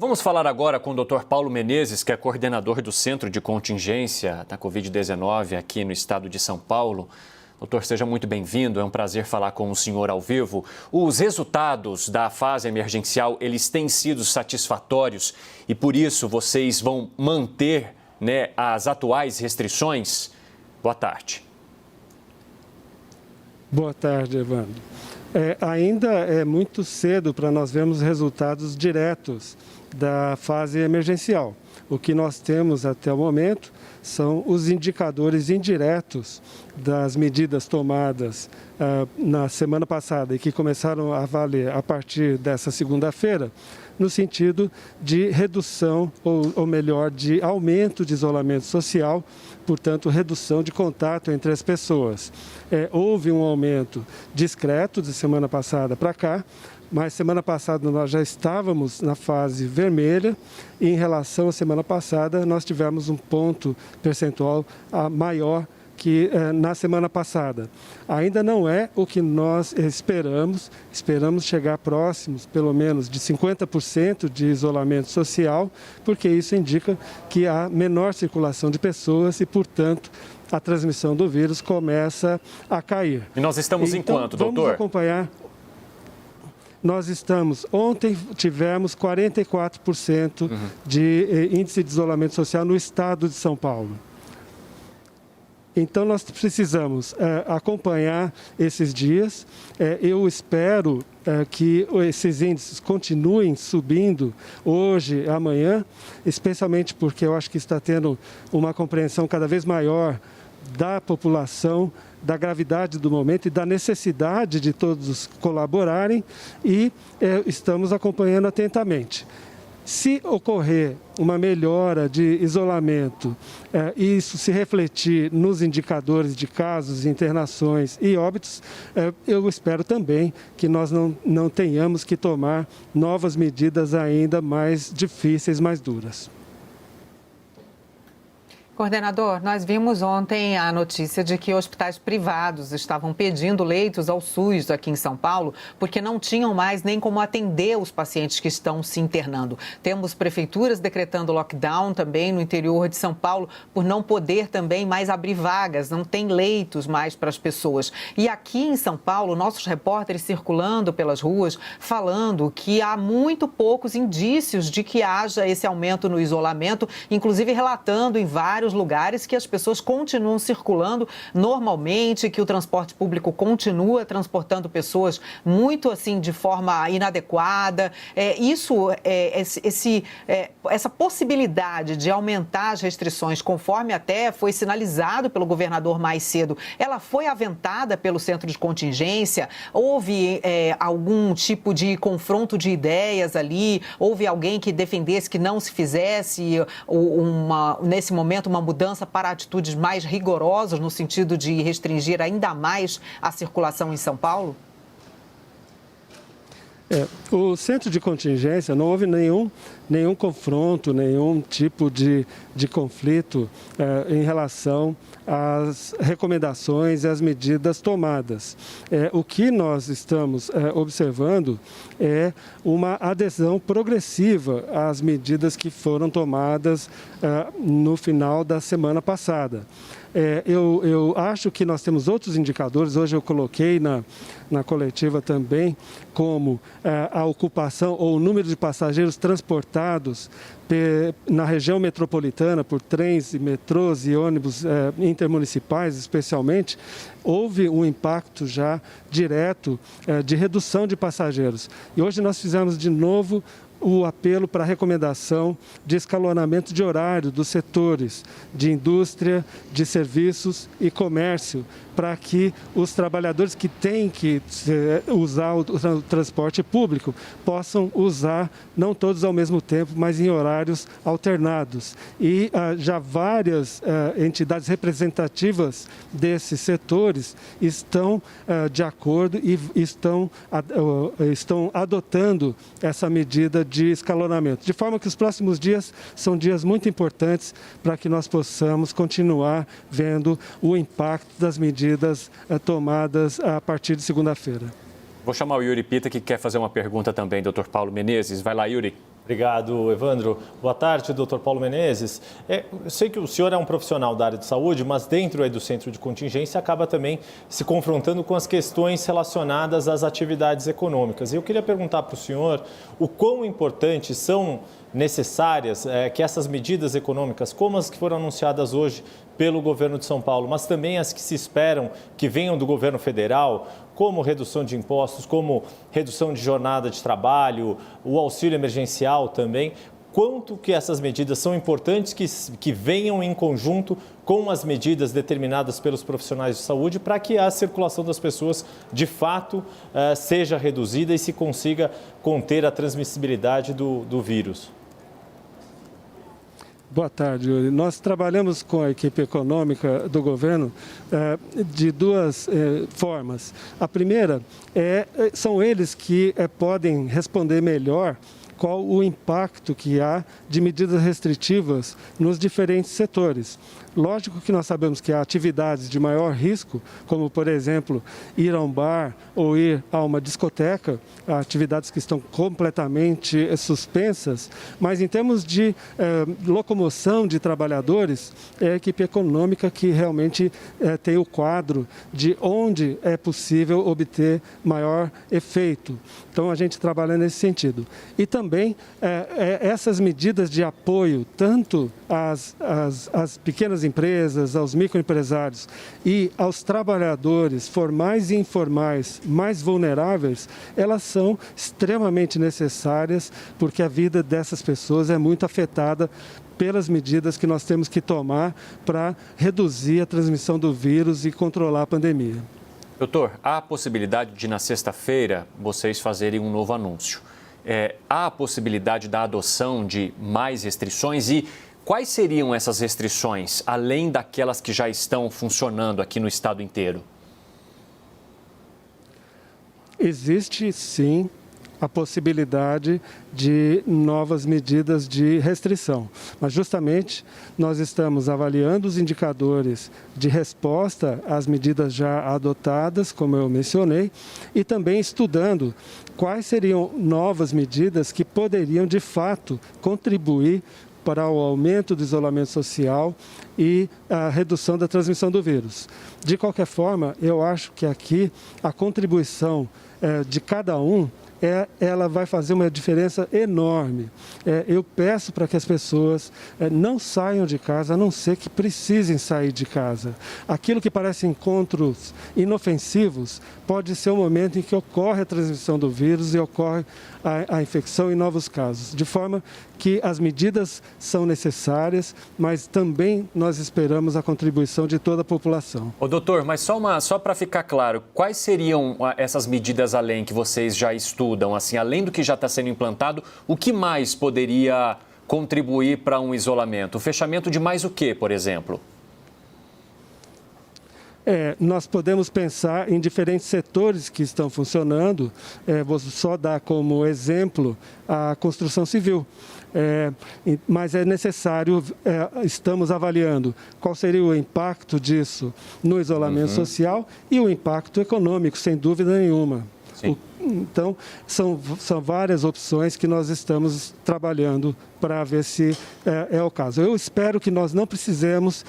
Vamos falar agora com o Dr. Paulo Menezes, que é coordenador do Centro de Contingência da Covid-19 aqui no estado de São Paulo. Doutor, seja muito bem-vindo, é um prazer falar com o senhor ao vivo. Os resultados da fase emergencial, eles têm sido satisfatórios e por isso vocês vão manter, as atuais restrições? Boa tarde. Boa tarde, Evandro. Ainda é muito cedo para nós vermos resultados diretos da fase emergencial. O que nós temos até o momento são os indicadores indiretos das medidas tomadas na semana passada e que começaram a valer a partir dessa segunda-feira, no sentido de redução, ou melhor, de aumento de isolamento social, portanto, redução de contato entre as pessoas. Houve um aumento discreto de semana passada para cá, mas semana passada nós já estávamos na fase vermelha e em relação à semana passada nós tivemos um ponto percentual maior que na semana passada. Ainda não é o que nós esperamos chegar próximos, pelo menos, de 50% de isolamento social, porque isso indica que há menor circulação de pessoas e, portanto, a transmissão do vírus começa a cair. E nós estamos em quanto, doutor? Vamos acompanhar. Nós ontem tivemos 44% de índice de isolamento social no estado de São Paulo. Então, nós precisamos acompanhar esses dias. Eu espero que esses índices continuem subindo hoje, amanhã, especialmente porque eu acho que está tendo uma compreensão cada vez maior da população, da gravidade do momento e da necessidade de todos colaborarem e estamos acompanhando atentamente. Se ocorrer uma melhora de isolamento e isso se refletir nos indicadores de casos, internações e óbitos, eu espero também que nós não tenhamos que tomar novas medidas ainda mais difíceis, mais duras. Coordenador, nós vimos ontem a notícia de que hospitais privados estavam pedindo leitos ao SUS aqui em São Paulo, porque não tinham mais nem como atender os pacientes que estão se internando. Temos prefeituras decretando lockdown também no interior de São Paulo, por não poder também mais abrir vagas, não tem leitos mais para as pessoas. E aqui em São Paulo, nossos repórteres circulando pelas ruas, falando que há muito poucos indícios de que haja esse aumento no isolamento, inclusive relatando em vários lugares que as pessoas continuam circulando normalmente, que o transporte público continua transportando pessoas muito assim de forma inadequada. Essa possibilidade de aumentar as restrições, conforme até foi sinalizado pelo governador mais cedo, ela foi aventada pelo centro de contingência? Houve algum tipo de confronto de ideias ali? Houve alguém que defendesse que não se fizesse nesse momento uma mudança para atitudes mais rigorosas no sentido de restringir ainda mais a circulação em São Paulo? O centro de contingência não houve nenhum confronto, nenhum tipo de conflito em relação às recomendações e às medidas tomadas. O que nós estamos observando é uma adesão progressiva às medidas que foram tomadas no final da semana passada. Eu acho que nós temos outros indicadores, hoje eu coloquei na coletiva também, como a ocupação ou o número de passageiros transportados na região metropolitana por trens, metrôs e ônibus intermunicipais, especialmente, houve um impacto já direto de redução de passageiros. E hoje nós fizemos de novo o apelo para a recomendação de escalonamento de horário dos setores de indústria, de serviços e comércio, para que os trabalhadores que têm que usar o transporte público possam usar, não todos ao mesmo tempo, mas em horários alternados. E já várias entidades representativas desses setores estão de acordo e estão adotando essa medida de escalonamento. De forma que os próximos dias são dias muito importantes para que nós possamos continuar vendo o impacto das medidas tomadas a partir de segunda-feira. Vou chamar o Yuri Pita, que quer fazer uma pergunta também, doutor Paulo Menezes. Vai lá, Yuri. Obrigado, Evandro. Boa tarde, doutor Paulo Menezes. Eu sei que o senhor é um profissional da área de saúde, mas dentro aí do centro de contingência acaba também se confrontando com as questões relacionadas às atividades econômicas. E eu queria perguntar para o senhor o quão importantes são necessárias que essas medidas econômicas, como as que foram anunciadas hoje pelo governo de São Paulo, mas também as que se esperam que venham do governo federal, como redução de impostos, como redução de jornada de trabalho, o auxílio emergencial também, quanto que essas medidas são importantes que venham em conjunto com as medidas determinadas pelos profissionais de saúde para que a circulação das pessoas, de fato, seja reduzida e se consiga conter a transmissibilidade do vírus. Boa tarde, Yuri. Nós trabalhamos com a equipe econômica do governo de duas formas. A primeira são eles que podem responder melhor qual o impacto que há de medidas restritivas nos diferentes setores. Lógico que nós sabemos que há atividades de maior risco, como, por exemplo, ir a um bar ou ir a uma discoteca, atividades que estão completamente suspensas, mas em termos de locomoção de trabalhadores, é a equipe econômica que realmente tem o quadro de onde é possível obter maior efeito. Então, a gente trabalha nesse sentido. E também essas medidas de apoio, tanto às pequenas empresas, aos microempresários e aos trabalhadores formais e informais mais vulneráveis, elas são extremamente necessárias porque a vida dessas pessoas é muito afetada pelas medidas que nós temos que tomar para reduzir a transmissão do vírus e controlar a pandemia. Doutor, há a possibilidade de, na sexta-feira, vocês fazerem um novo anúncio. Há a possibilidade da adoção de mais restrições e quais seriam essas restrições, além daquelas que já estão funcionando aqui no estado inteiro? Existe, sim, a possibilidade de novas medidas de restrição. Mas, justamente, nós estamos avaliando os indicadores de resposta às medidas já adotadas, como eu mencionei, e também estudando quais seriam novas medidas que poderiam, de fato, contribuir para o aumento do isolamento social e a redução da transmissão do vírus. De qualquer forma, eu acho que aqui a contribuição de cada um ela vai fazer uma diferença enorme. Eu peço para que as pessoas não saiam de casa, a não ser que precisem sair de casa. Aquilo que parece encontros inofensivos pode ser o momento em que ocorre a transmissão do vírus e ocorre a infecção em novos casos. De forma que as medidas são necessárias, mas também nós esperamos a contribuição de toda a população. Doutor, mas só para ficar claro, quais seriam essas medidas além que vocês já estudam? Assim, além do que já está sendo implantado, o que mais poderia contribuir para um isolamento? O fechamento de mais o quê, por exemplo? Nós podemos pensar em diferentes setores que estão funcionando. Vou só dar como exemplo a construção civil. Mas é necessário, estamos avaliando qual seria o impacto disso no isolamento social e o impacto econômico, sem dúvida nenhuma. Então, são várias opções que nós estamos trabalhando para ver se é o caso. Eu espero que nós não precisemos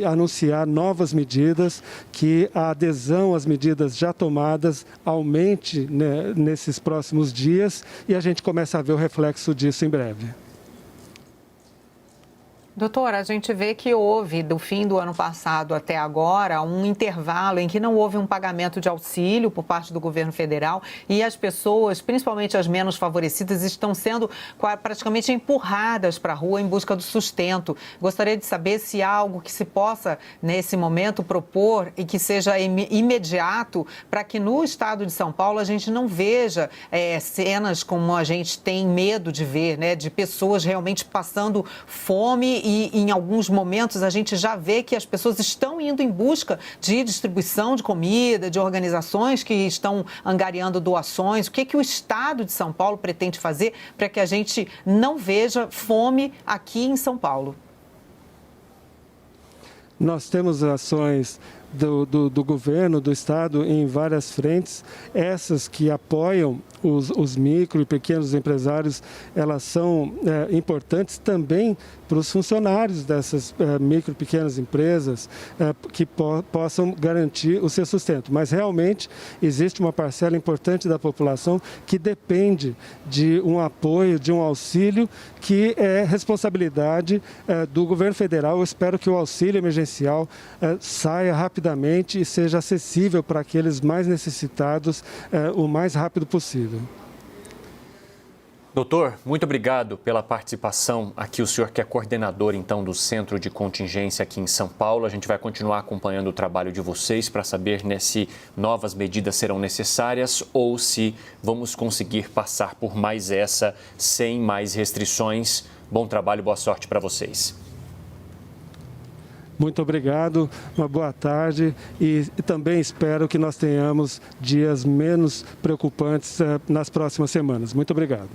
anunciar novas medidas, que a adesão às medidas já tomadas aumente, né, nesses próximos dias e a gente comece a ver o reflexo disso em breve. Doutora, a gente vê que houve, do fim do ano passado até agora, um intervalo em que não houve um pagamento de auxílio por parte do governo federal e as pessoas, principalmente as menos favorecidas, estão sendo praticamente empurradas para a rua em busca do sustento. Gostaria de saber se há algo que se possa, nesse momento, propor e que seja imediato para que no estado de São Paulo a gente não veja cenas como a gente tem medo de ver, né, de pessoas realmente passando fome. E em alguns momentos a gente já vê que as pessoas estão indo em busca de distribuição de comida, de organizações que estão angariando doações. O que o Estado de São Paulo pretende fazer para que a gente não veja fome aqui em São Paulo? Nós temos ações do governo, do Estado, em várias frentes. Essas que apoiam os micro e pequenos empresários, elas são importantes também para os funcionários dessas micro e pequenas empresas que possam garantir o seu sustento. Mas realmente existe uma parcela importante da população que depende de um apoio, de um auxílio que é responsabilidade do governo federal. Eu espero que o auxílio emergencial saia rapidamente e seja acessível para aqueles mais necessitados o mais rápido possível. Doutor, muito obrigado pela participação aqui. O senhor que é coordenador, então, do Centro de Contingência aqui em São Paulo. A gente vai continuar acompanhando o trabalho de vocês para saber, né, se novas medidas serão necessárias ou se vamos conseguir passar por mais essa sem mais restrições. Bom trabalho, boa sorte para vocês. Muito obrigado, uma boa tarde e também espero que nós tenhamos dias menos preocupantes nas próximas semanas. Muito obrigado.